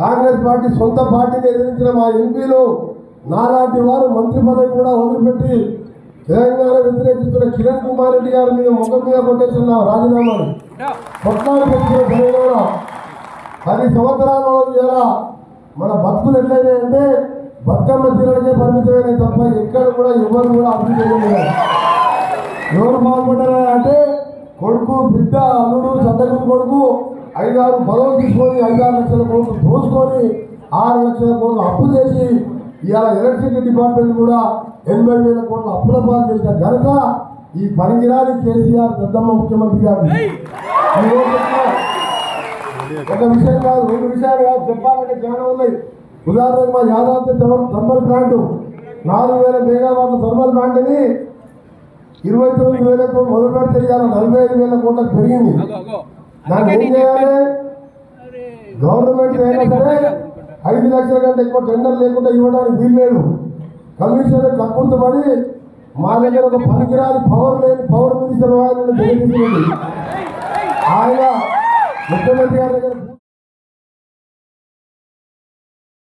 Congress party సొంత పార్టీని ఎదిరించిన మా ఎంపీలు నాలాంటి వారు మంత్రి పదవి కూడా వదిలిపెట్టి తెలంగాణ వ్యతిరేకిస్తున్న కిరణ్ కుమార్ రెడ్డి గారి మీద ముఖం మీద కొట్టేసిన రాజీనామాను కొట్లాడి పెట్టుకున్న తెలంగాణ 10 సంవత్సరాలలో ఇలా మన బతుకులు ఎట్లయినాయంటే బతుకమ్మ తీరడికే పరిమితమైన తప్ప ఎక్కడ కూడా ఎవరు కూడా అభివృద్ధి చేయలేదు. ఎవరు బాగుపడ్డారా అంటే కొడుకు బిడ్డ అల్లుడు సంతకం కొడుకు 5-6 పదవులు తీసుకొని 5-6 లక్షల కోట్లు దోచుకొని 6 లక్షల కోట్లు అప్పు చేసి ఇవాళ ఎలక్ట్రిసిటీ డిపార్ట్మెంట్ కూడా 80,000 కోట్ల అప్పుల పాలు చేసిన ఘనత ఈ పనికిరాని కేసీఆర్ పెద్దమ్మ ముఖ్యమంత్రి గారు. ఒక విషయం కాదు, 2 విషయాలు కాదు, చెప్పాలంటే చాలా ఉన్నాయి. ఉదాహరణకు మా యాదాద్రి థర్మల్ ప్లాంట్ 4,000 మెగావాట్ల థర్మల్ ప్లాంట్ని 29,000 మొదలు పెడితే ఇవాళ 45,000 కోట్లకు పెరిగింది. దాన్ని ఏం చేయాలి? గవర్నమెంట్ అయినా సరే 5 లక్షల కంటే ఎక్కువ టెండర్ లేకుండా ఇవ్వడానికి వీల్లేదు. కమిషనర్ కక్కుర్తపడి మా దగ్గర ఒక పనికిరాని పవర్ మినిస్టర్ ఆయన ముఖ్యమంత్రి గారి దగ్గర